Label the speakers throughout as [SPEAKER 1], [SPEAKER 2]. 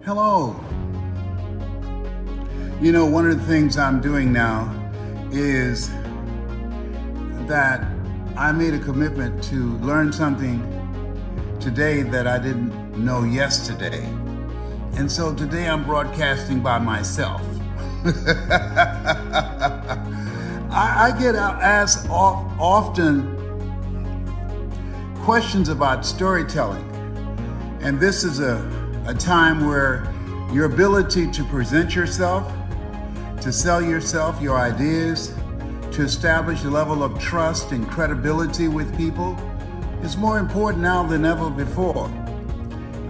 [SPEAKER 1] Hello. You know, one of the things I'm doing now is that I made a commitment to learn something today that I didn't know yesterday. And so today I'm broadcasting by myself. I get asked often questions about storytelling. And this is a time where your ability to present yourself, to sell yourself, your ideas, to establish a level of trust and credibility with people is more important now than ever before.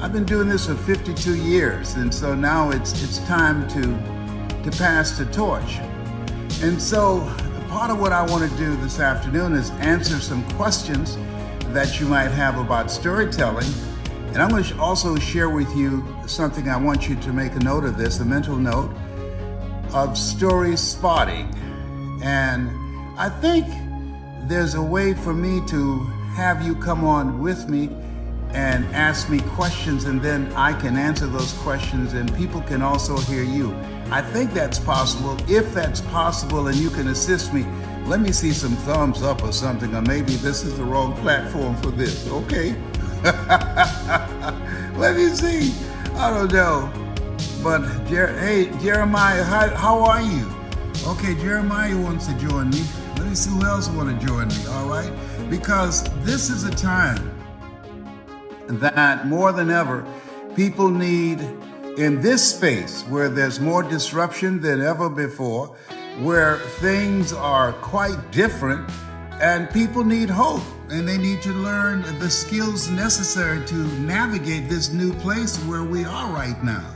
[SPEAKER 1] I've been doing this for 52 years, and so now it's time to pass the torch. And so part of what I want to do this afternoon is answer some questions that you might have about storytelling. And I'm going to also share with you something. I want you to make a note of this, a mental note of story spotting. And I think there's a way for me to have you come on with me and ask me questions, and then I can answer those questions and people can also hear you. I think that's possible. If that's possible and you can assist me, let me see some thumbs up or something, or maybe this is the wrong platform for this. Okay. Let me see. I don't know. But hey, Jeremiah, how are you? Okay, Jeremiah wants to join me. Let me see who else want to join me, all right? Because this is a time that more than ever, people need, in this space where there's more disruption than ever before, where things are quite different, and people need hope, and they need to learn the skills necessary to navigate this new place where we are right now.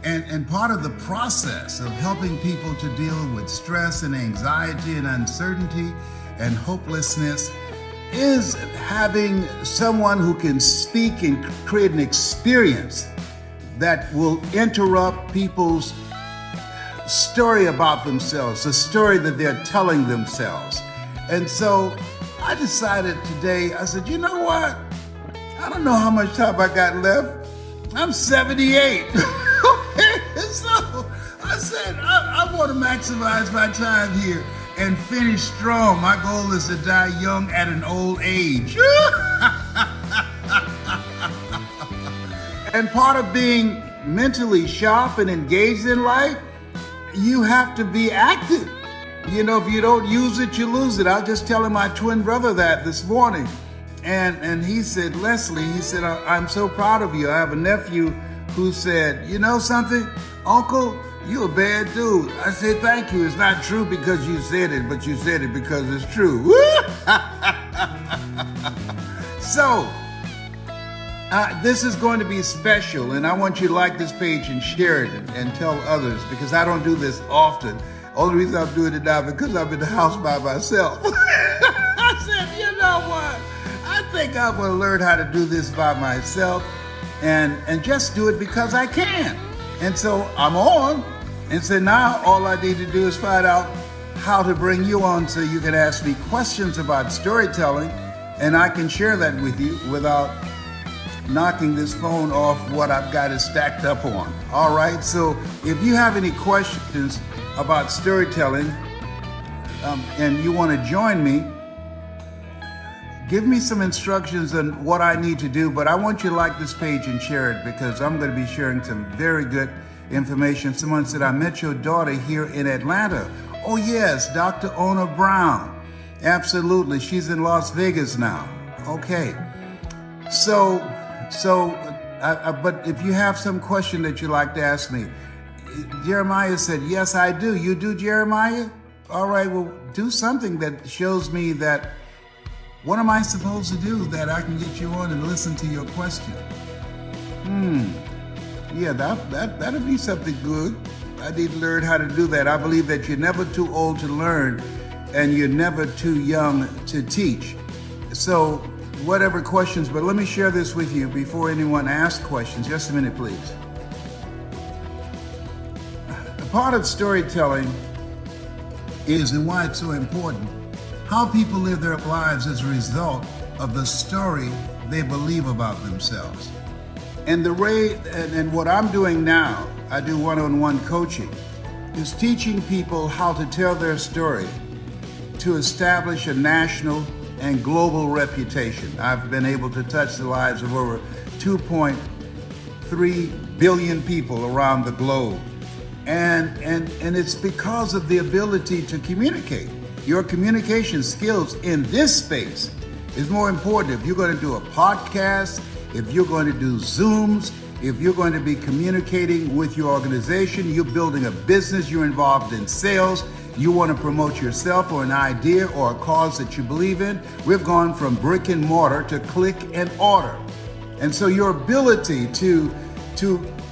[SPEAKER 1] And part of the process of helping people to deal with stress and anxiety and uncertainty and hopelessness is having someone who can speak and create an experience that will interrupt people's story about themselves, the story that they're telling themselves. And so I decided today, I said, you know what? I don't know how much time I got left. I'm 78. So I said, I want to maximize my time here and finish strong. My goal is to die young at an old age. And part of being mentally sharp and engaged in life, you have to be active. You know, if you don't use it, you lose it. I was just telling my twin brother that this morning. And he said, Leslie, he said, I'm so proud of you. I have a nephew who said, you know something, Uncle, you a bad dude. I said, thank you. It's not true because you said it, but you said it because it's true. So, this is going to be special, and I want you to like this page and share it and tell others, because I don't do this often. Only reason I'm doing it now because I'm in the house by myself. I said, you know what? I think I'm going to learn how to do this by myself and just do it because I can. And so I'm on. And so now all I need to do is find out how to bring you on so you can ask me questions about storytelling, and I can share that with you without knocking this phone off what I've got it stacked up on. All right, so if you have any questions about storytelling and you want to join me, give me some instructions on what I need to do, but I want you to like this page and share it because I'm going to be sharing some very good information. Someone said, I met your daughter here in Atlanta. Oh yes, Dr. Ona Brown. Absolutely, she's in Las Vegas now. Okay, but if you have some question that you'd like to ask me, Jeremiah said, yes, I do. You do, Jeremiah? All right, well, do something that shows me that, what am I supposed to do that I can get you on and listen to your question? Yeah, that'll be something good. I need to learn how to do that. I believe that you're never too old to learn and you're never too young to teach. So whatever questions, but let me share this with you before anyone asks questions. Just a minute, please. A part of storytelling is, and why it's so important, how people live their lives as a result of the story they believe about themselves. And and what I'm doing now, I do one-on-one coaching, is teaching people how to tell their story to establish a national and global reputation. I've been able to touch the lives of over 2.3 billion people around the globe. And it's because of the ability to communicate. Your communication skills in this space is more important. If you're going to do a podcast, if you're going to do Zooms, if you're going to be communicating with your organization, you're building a business, you're involved in sales, you want to promote yourself or an idea or a cause that you believe in, we've gone from brick and mortar to click and order. And so your ability to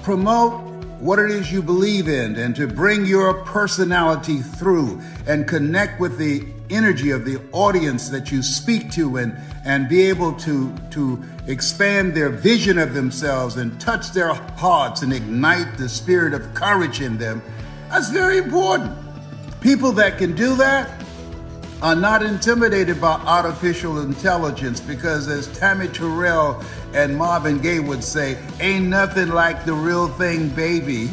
[SPEAKER 1] promote what it is you believe in and to bring your personality through and connect with the energy of the audience that you speak to and be able to expand their vision of themselves and touch their hearts and ignite the spirit of courage in them, that's very important. People that can do that are not intimidated by artificial intelligence because, as Tammy Terrell and Marvin Gaye would say, ain't nothing like the real thing, baby.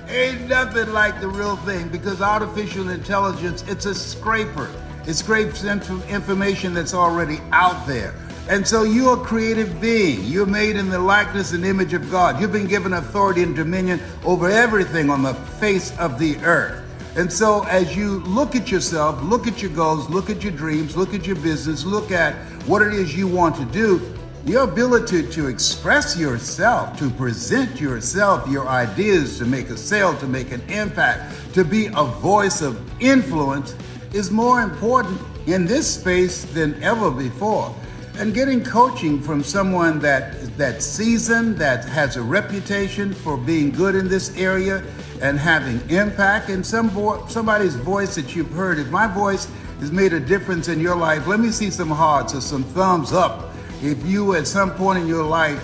[SPEAKER 1] Ain't nothing like the real thing, because artificial intelligence, it's a scraper. It scrapes information that's already out there. And so you're a creative being. You're made in the likeness and image of God. You've been given authority and dominion over everything on the face of the earth. And so as you look at yourself, look at your goals, look at your dreams, look at your business, look at what it is you want to do, your ability to express yourself, to present yourself, your ideas, to make a sale, to make an impact, to be a voice of influence is more important in this space than ever before. And getting coaching from someone that's seasoned, that has a reputation for being good in this area and having impact, and somebody's voice that you've heard. If my voice has made a difference in your life, let me see some hearts or some thumbs up. If you at some point in your life,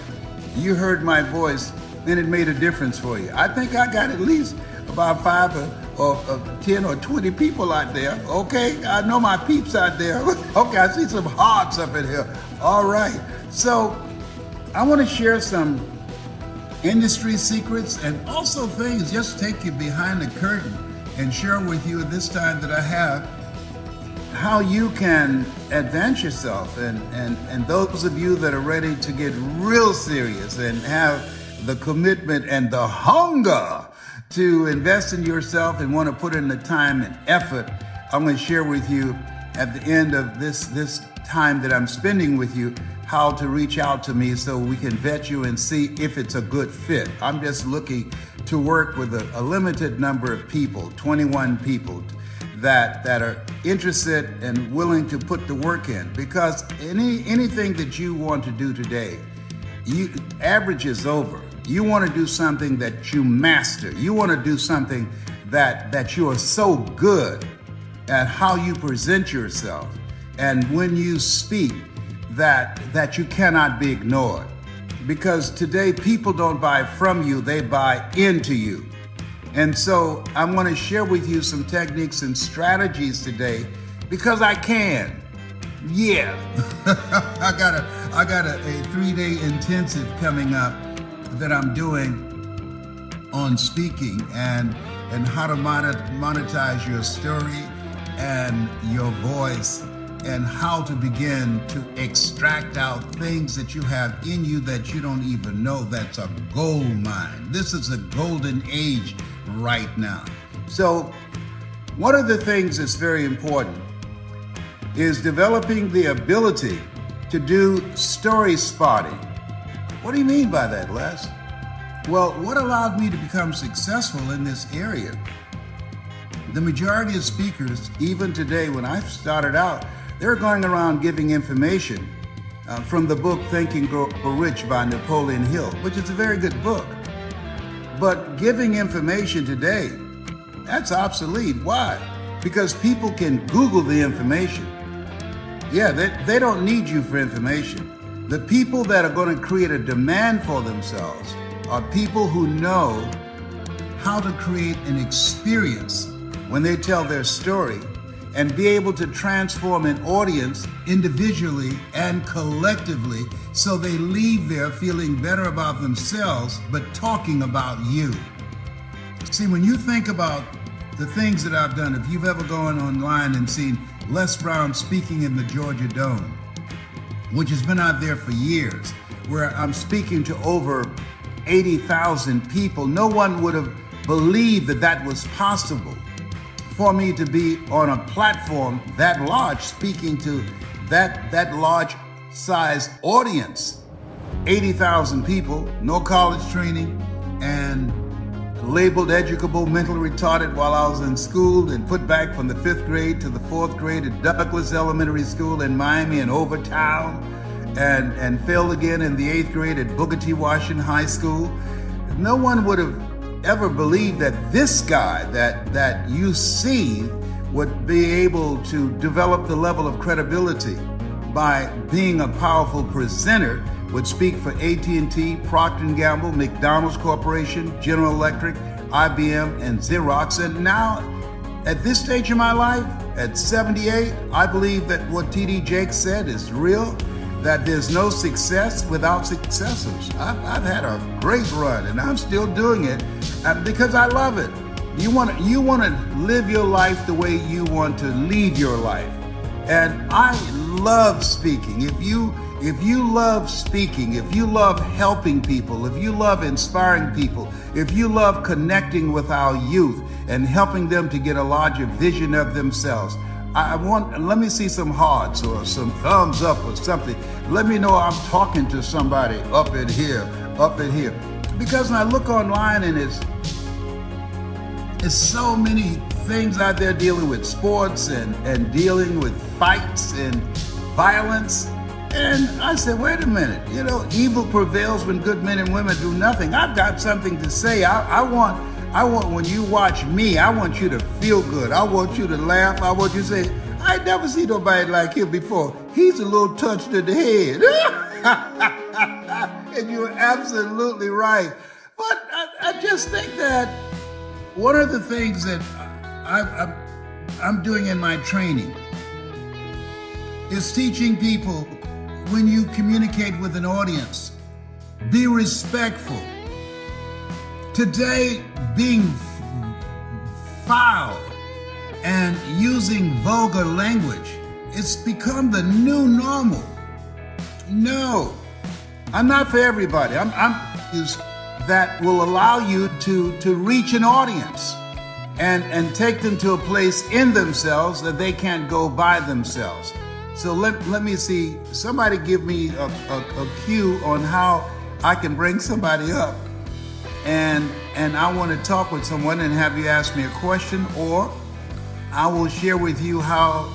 [SPEAKER 1] you heard my voice, then it made a difference for you. I think I got at least about 5 or 10 or 20 people out there. Okay, I know my peeps out there. Okay, I see some hearts up in here. All right, so I want to share some industry secrets and also things, just take you behind the curtain and share with you at this time that I have how you can advance yourself, and those of you that are ready to get real serious and have the commitment and the hunger to invest in yourself and want to put in the time and effort, I'm going to share with you at the end of this time that I'm spending with you how to reach out to me so we can vet you and see if it's a good fit. I'm just looking to work with a limited number of people, 21 people, that are interested and willing to put the work in, because anything that you want to do today, average is over. You want to do something that you master. You want to do something that you are so good at how you present yourself, and when you speak, that you cannot be ignored. Because today people don't buy from you, they buy into you. And so I'm going to share with you some techniques and strategies today because I can. Yeah. I got a 3-day intensive coming up that I'm doing on speaking and how to monetize your story and your voice, and how to begin to extract out things that you have in you that you don't even know. That's a gold mine. This is a golden age right now. So one of the things that's very important is developing the ability to do story spotting. What do you mean by that, Les? Well, what allowed me to become successful in this area? The majority of speakers, even today when I started out, they're going around giving information from the book Think and Grow Rich by Napoleon Hill, which is a very good book. But giving information today, that's obsolete. Why? Because people can Google the information. Yeah, they don't need you for information. The people that are going to create a demand for themselves are people who know how to create an experience when they tell their story, and be able to transform an audience individually and collectively so they leave there feeling better about themselves, but talking about you. See, when you think about the things that I've done, if you've ever gone online and seen Les Brown speaking in the Georgia Dome, which has been out there for years, where I'm speaking to over 80,000 people, no one would have believed that that was possible for me to be on a platform that large, speaking to that large size audience. 80,000 people, no college training, and labeled educable, mentally retarded while I was in school, and put back from the 5th grade to the 4th grade at Douglas Elementary School in Miami and Overtown, and failed again in the 8th grade at Booker T. Washington High School. No one would have ever believed that this guy that you see would be able to develop the level of credibility by being a powerful presenter, would speak for AT&T, Procter & Gamble, McDonald's Corporation, General Electric, IBM, and Xerox. And now, at this stage of my life, at 78, I believe that what T.D. Jakes said is real, that there's no success without successors. I've had a great run, and I'm still doing it because I love it. You want to live your life the way you want to lead your life. And I love speaking. If you love speaking, if you love helping people, if you love inspiring people, if you love connecting with our youth and helping them to get a larger vision of themselves, let me see some hearts or some thumbs up or something. Let me know I'm talking to somebody up in here. Because when I look online and it's so many things out there dealing with sports and dealing with fights and violence. And I said, wait a minute, evil prevails when good men and women do nothing. I've got something to say. I want when you watch me, I want you to feel good. I want you to laugh. I want you to say, I never seen nobody like him before. He's a little touched in the head. And you're absolutely right. But I just think that one of the things that I'm doing in my training is teaching people, when you communicate with an audience, be respectful. Today, being foul and using vulgar language, it's become the new normal. No, I'm not for everybody. I'm that will allow you to reach an audience and take them to a place in themselves that they can't go by themselves. So let me see, somebody give me a cue on how I can bring somebody up. And I want to talk with someone and have you ask me a question, or I will share with you how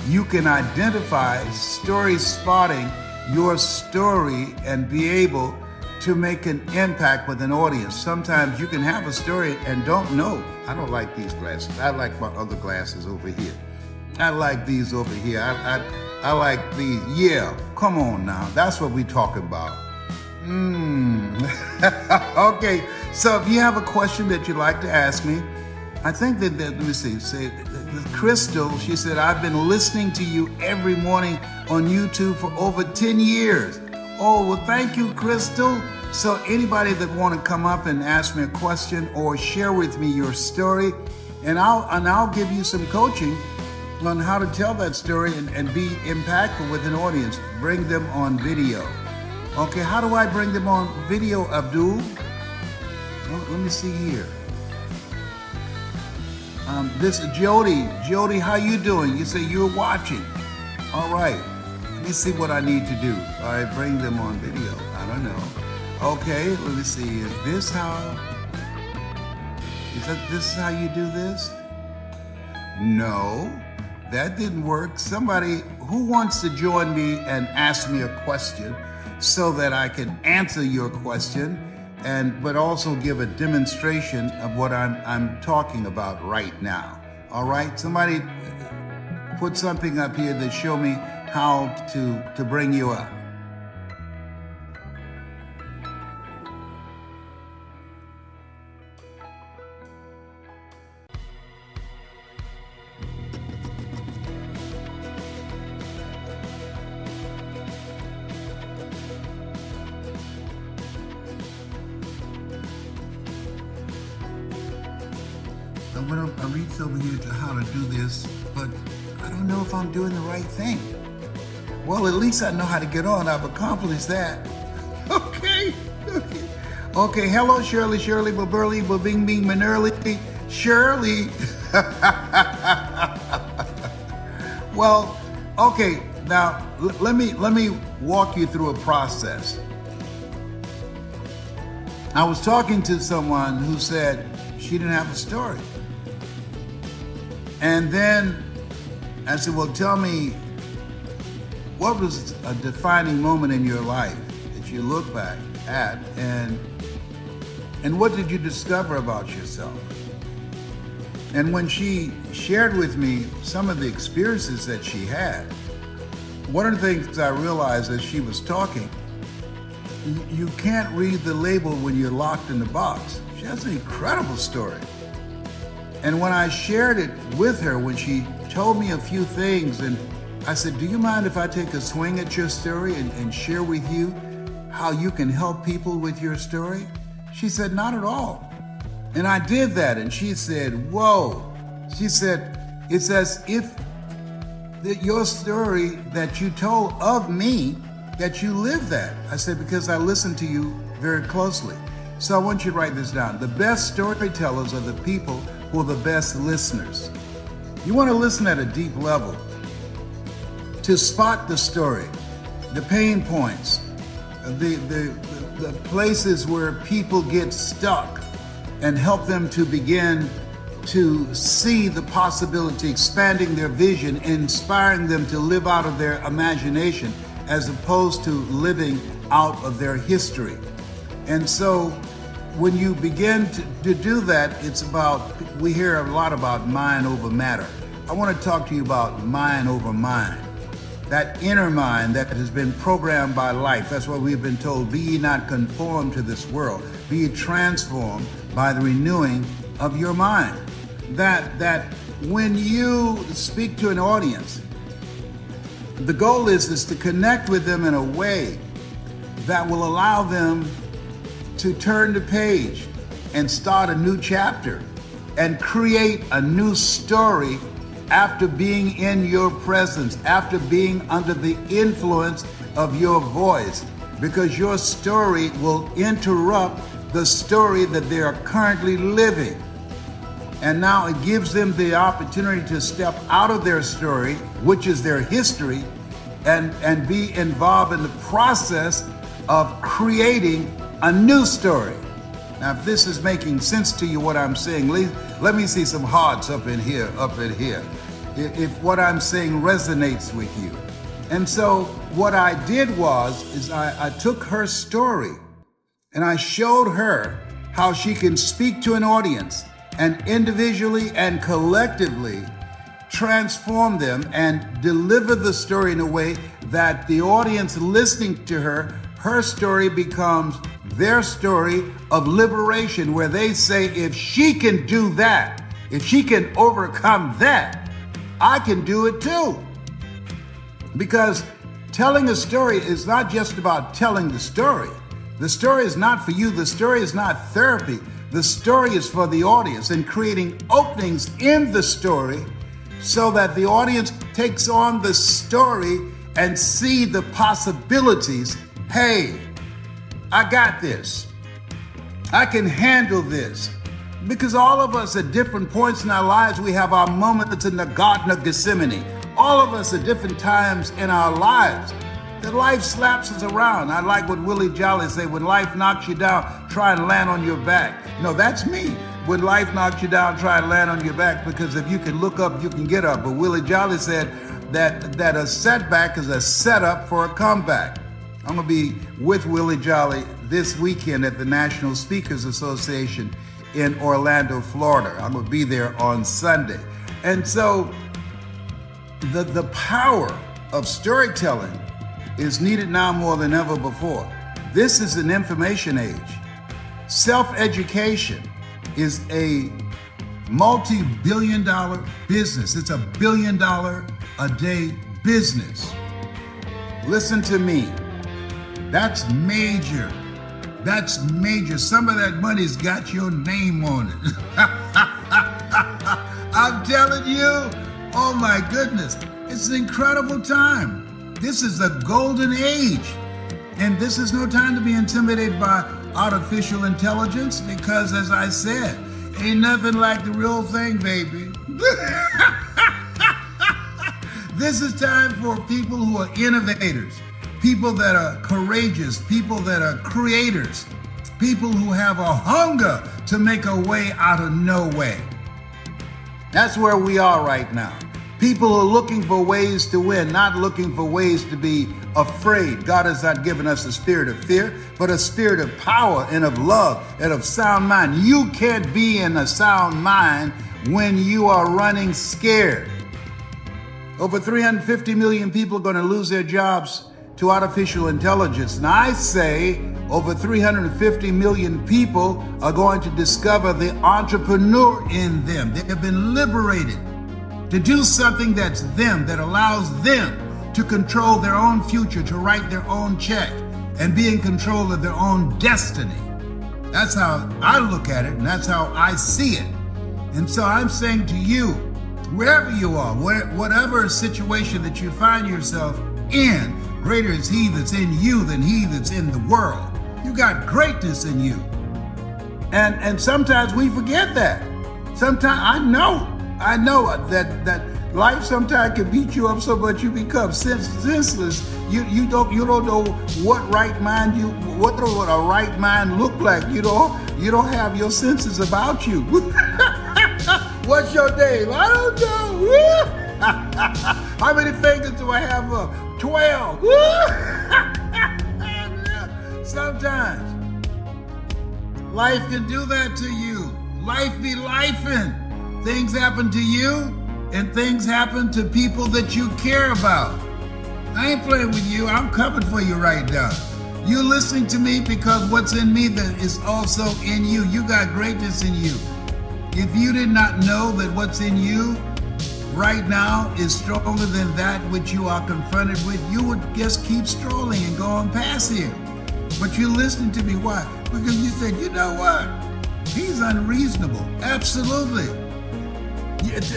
[SPEAKER 1] you can identify story spotting your story and be able to make an impact with an audience. Sometimes you can have a story and don't know. I don't like these glasses. I like my other glasses over here. I like these over here. I like these. Yeah, come on now. That's what we're talking about. Okay, so if you have a question that you'd like to ask me, I think that let me see, say, Crystal, she said, I've been listening to you every morning on YouTube for over 10 years. Oh, well, thank you, Crystal. So anybody that want to come up and ask me a question or share with me your story, and I'll give you some coaching on how to tell that story and be impactful with an audience. Bring them on video. Okay, how do I bring them on video, Abdul? Well, let me see here. This is Jody. Jody, how you doing? You say you're watching. All right. Let me see what I need to do. All right, bring them on video. I don't know. Okay, let me see. Is this how you do this? No, that didn't work. Somebody who wants to join me and ask me a question so that I can answer your question, but also give a demonstration of what I'm talking about right now. All right, somebody put something up here that show me how to bring you up. I reached over here to how to do this, but I don't know if I'm doing the right thing. Well, at least I know how to get on. I've accomplished that. Okay. Okay, hello, Shirley, Burley, Bing, Manerly, Shirley. Well, okay, now let me walk you through a process. I was talking to someone who said she didn't have a story. And then I said, well, tell me, what was a defining moment in your life that you look back at, and what did you discover about yourself? And when she shared with me some of the experiences that she had, one of the things I realized as she was talking, you can't read the label when you're locked in the box. She has an incredible story. And when I shared it with her, when she told me a few things, and I said, do you mind if I take a swing at your story and share with you how you can help people with your story? She said, not at all. And I did that, and she said, whoa. She said, it's as if your story that you told of me, that you live that. I said, because I listened to you very closely. So I want you to write this down. The best storytellers are the people who are the best listeners. You want to listen at a deep level to spot the story, the pain points, the places where people get stuck, and help them to begin to see the possibility, expanding their vision, inspiring them to live out of their imagination as opposed to living out of their history. And so when you begin to do that, it's about, we hear a lot about mind over matter. I want to talk to you about mind over mind. That inner mind that has been programmed by life. That's what we've been told, be ye not conformed to this world, be ye transformed by the renewing of your mind. That when you speak to an audience, the goal is to connect with them in a way that will allow them to turn the page and start a new chapter and create a new story after being in your presence, after being under the influence of your voice, because your story will interrupt the story that they are currently living. And now it gives them the opportunity to step out of their story, which is their history, and be involved in the process of creating a new story. Now, if this is making sense to you, what I'm saying, let me see some hearts up in here. If what I'm saying resonates with you. And so what I did is I took her story and I showed her how she can speak to an audience and individually and collectively transform them and deliver the story in a way that the audience listening to her story becomes their story of liberation, where they say, if she can do that, if she can overcome that, I can do it too. Because telling a story is not just about telling the story. The story is not for you. The story is not therapy. The story is for the audience, and creating openings in the story so that the audience takes on the story and see the possibilities. Hey, I got this. I can handle this. Because all of us at different points in our lives, we have our moments in the Garden of Gethsemane. All of us at different times in our lives, that life slaps us around. I like what Willie Jolly said, when life knocks you down, try and land on your back. No, that's me. When life knocks you down, try and land on your back, because if you can look up, you can get up. But Willie Jolly said that a setback is a setup for a comeback. I'm going to be with Willie Jolly this weekend at the National Speakers Association in Orlando, Florida. I'm going to be there on Sunday. And so the power of storytelling is needed now more than ever before. This is an information age. Self-education is a multi-billion-dollar business. It's a billion-dollar-a-day business. Listen to me. That's major. That's major. Some of that money's got your name on it. I'm telling you, oh my goodness, it's an incredible time. This is the golden age. And this is no time to be intimidated by artificial intelligence because, as I said, ain't nothing like the real thing, baby. This is time for people who are innovators, people that are courageous, people that are creators, people who have a hunger to make a way out of no way. That's where we are right now. People are looking for ways to win, not looking for ways to be afraid. God has not given us a spirit of fear, but a spirit of power and of love and of sound mind. You can't be in a sound mind when you are running scared. Over 350 million people are going to lose their jobs to artificial intelligence. And I say over 350 million people are going to discover the entrepreneur in them. They have been liberated to do something that's them, that allows them to control their own future, to write their own check, and be in control of their own destiny. That's how I look at it, and that's how I see it. And so I'm saying to you, wherever you are, whatever situation that you find yourself in, greater is he that's in you than he that's in the world. You got greatness in you. And sometimes we forget that. Sometimes I know that life sometimes can beat you up so much you become senseless. You don't know what a right mind look like. You don't have your senses about you. What's your name? I don't know. How many fingers do I have up? 12. Sometimes life can do that to you. Life be lifing. Things happen to you, and things happen to people that you care about. I ain't playing with you. I'm coming for you right now. You're listening to me because what's in me that is also in you. You got greatness in you. If you did not know that what's in you right now is stronger than that which you are confronted with, you would just keep strolling and going past here. But you're listening to me. Why? Because you said, you know what? He's unreasonable. Absolutely.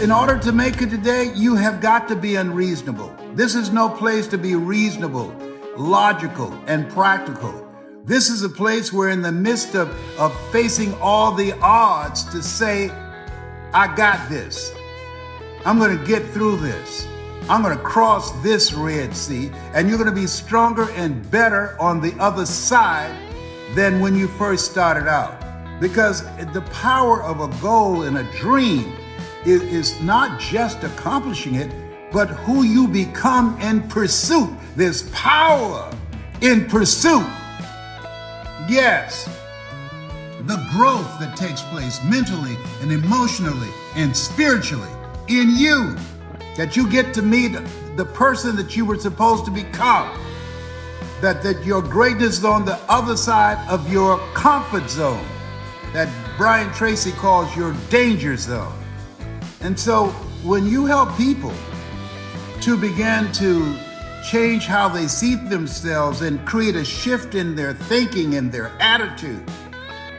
[SPEAKER 1] In order to make it today, you have got to be unreasonable. This is no place to be reasonable, logical, and practical. This is a place where in the midst of facing all the odds to say, I got this. I'm going to get through this. I'm going to cross this Red Sea, and you're going to be stronger and better on the other side than when you first started out. Because the power of a goal and a dream is not just accomplishing it, but who you become in pursuit. There's power in pursuit. Yes. The growth that takes place mentally and emotionally and spiritually in you, that you get to meet the person that you were supposed to become, that your greatness is on the other side of your comfort zone, that Brian Tracy calls your danger zone. And so when you help people to begin to change how they see themselves and create a shift in their thinking and their attitude,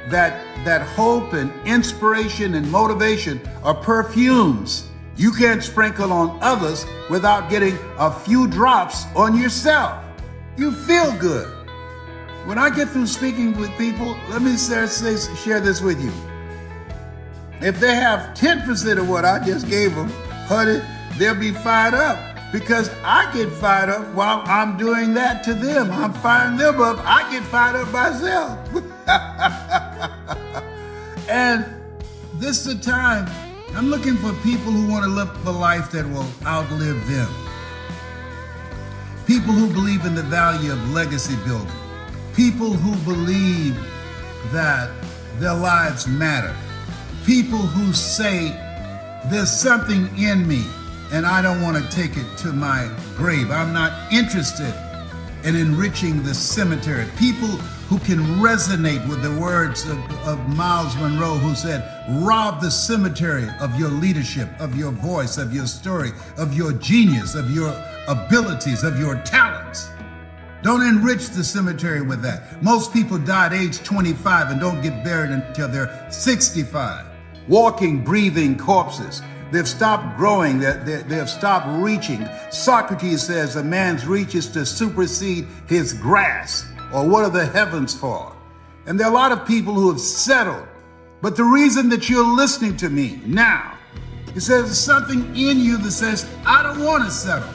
[SPEAKER 1] that hope and inspiration and motivation are perfumes you can't sprinkle on others without getting a few drops on yourself. You feel good. When I get through speaking with people, let me share this with you. If they have 10% of what I just gave them, honey, they'll be fired up because I get fired up while I'm doing that to them. I'm firing them up. I get fired up myself. And this is the time I'm looking for people who want to live a life that will outlive them. People who believe in the value of legacy building. People who believe that their lives matter. People who say, there's something in me and I don't want to take it to my grave. I'm not interested in enriching the cemetery. People who can resonate with the words of Miles Monroe, who said, rob the cemetery of your leadership, of your voice, of your story, of your genius, of your abilities, of your talents. Don't enrich the cemetery with that. Most people die at age 25 and don't get buried until they're 65. Walking, breathing corpses. They've stopped growing. They have stopped reaching. Socrates says a man's reach is to supersede his grasp, or what are the heavens for? And there are a lot of people who have settled. But the reason that you're listening to me now, it says there's something in you that says, I don't want to settle.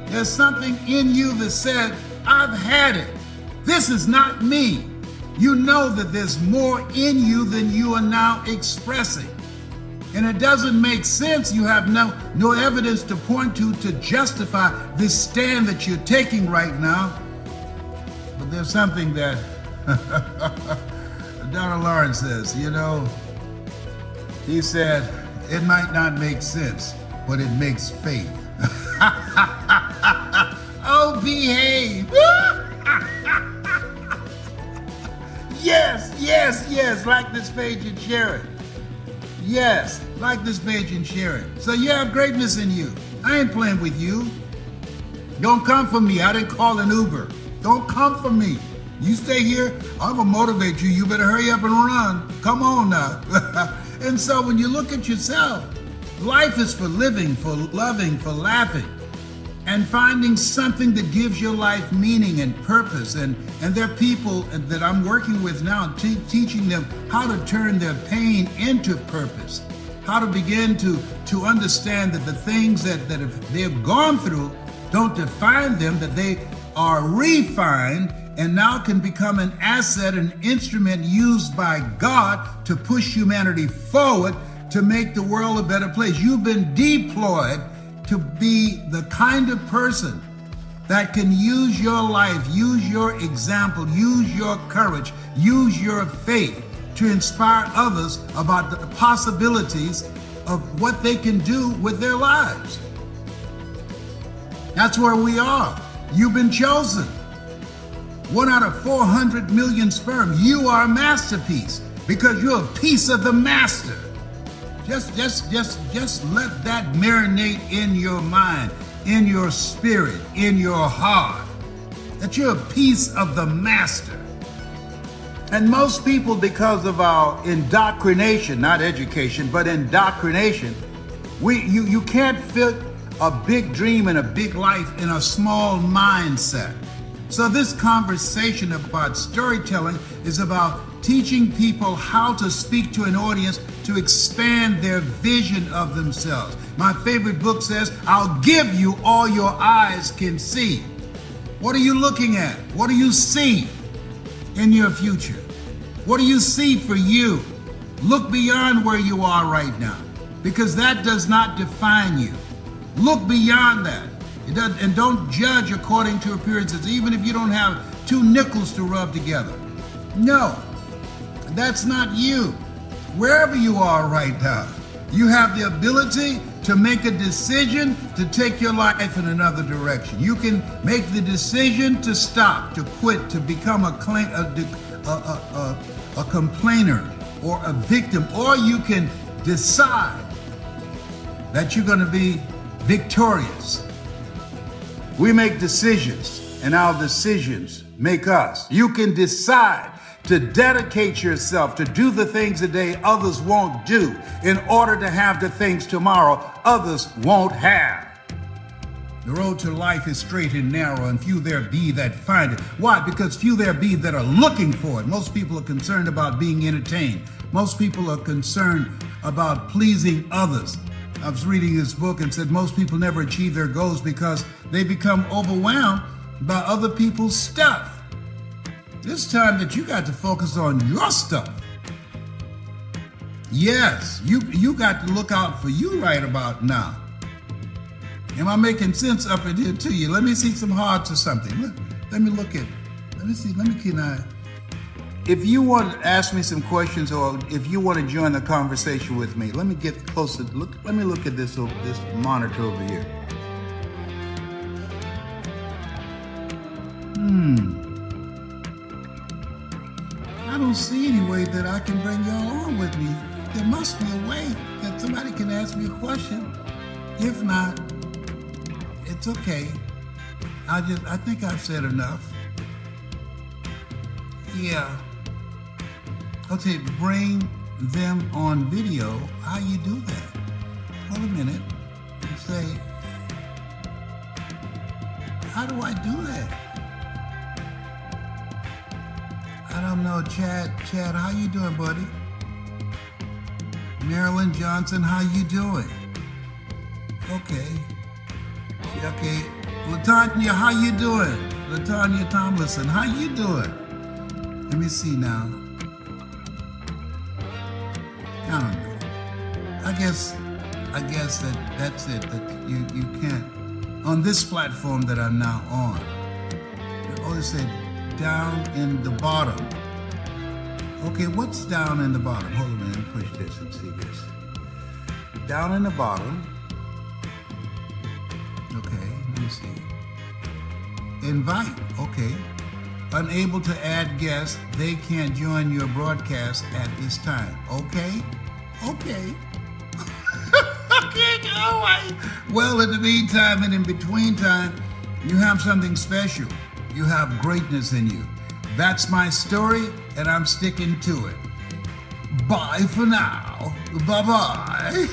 [SPEAKER 1] There's something in you that said, I've had it. This is not me. You know that there's more in you than you are now expressing. And it doesn't make sense. You have no evidence to point to justify this stand that you're taking right now. But there's something that Dr. Lawrence says, he said, it might not make sense, but it makes faith. Oh, behave. Yes, like this page and share it. Yes, like this page and share it. So you have greatness in you. I ain't playing with you. Don't come for me. I didn't call an Uber. Don't come for me. You stay here, I'm gonna motivate you. You better hurry up and run. Come on now. And so when you look at yourself, life is for living, for loving, for laughing, and finding something that gives your life meaning and purpose. And there are people that I'm working with now, teaching them how to turn their pain into purpose, how to begin to understand that the things that they've gone through don't define them, that they are refined and now can become an asset, an instrument used by God to push humanity forward, to make the world a better place. You've been deployed to be the kind of person that can use your life, use your example, use your courage, use your faith to inspire others about the possibilities of what they can do with their lives. That's where we are. You've been chosen. 1 out of 400 million sperm. You are a masterpiece because you're a piece of the master. Just let that marinate in your mind, in your spirit, in your heart, that you're a piece of the master. And most people, because of our indoctrination, not education, but indoctrination, you can't fit a big dream and a big life in a small mindset. So this conversation about storytelling is about teaching people how to speak to an audience to expand their vision of themselves. My favorite book says, I'll give you all your eyes can see. What are you looking at? What do you see in your future? What do you see for you? Look beyond where you are right now, because that does not define you. Look beyond that. And don't judge according to appearances, even if you don't have 2 nickels to rub together. No, that's not you. Wherever you are right now, you have the ability to make a decision to take your life in another direction. You can make the decision to stop, to quit, to become a complainer or a victim, or you can decide that you're going to be victorious. We make decisions, and our decisions make us. You can decide to dedicate yourself to do the things today others won't do in order to have the things tomorrow others won't have. The road to life is straight and narrow, and few there be that find it. Why? Because few there be that are looking for it. Most people are concerned about being entertained. Most people are concerned about pleasing others. I was reading this book and said most people never achieve their goals because they become overwhelmed by other people's stuff. It's time that you got to focus on your stuff. Yes, you got to look out for you right about now. Am I making sense up in here to you? Let me see some hearts or something. Let me see, if you want to ask me some questions, or if you want to join the conversation with me, let me get closer. Let me look at this monitor over here. I don't see any way that I can bring y'all on with me. There must be a way that somebody can ask me a question. If not, it's okay. I think I've said enough. Yeah. Okay, bring them on video. How you do that? hold a minute, and say, how do I do that? I don't know, Chad, how you doing, buddy? Marilyn Johnson, how you doing? Okay. Latanya, how you doing? Latanya Tomlinson, how you doing? Let me see now. I don't know. I guess that's it. That you can't on this platform that I'm now on. They always say down in the bottom. Okay, what's down in the bottom? Hold on a minute, push this and see this. Down in the bottom. Okay, let me see. Invite. Okay. Unable to add guests, they can't join your broadcast at this time. Okay? Okay. Okay, all right. Well, in the meantime and in between time, you have something special. You have greatness in you. That's my story, and I'm sticking to it. Bye for now. Bye-bye.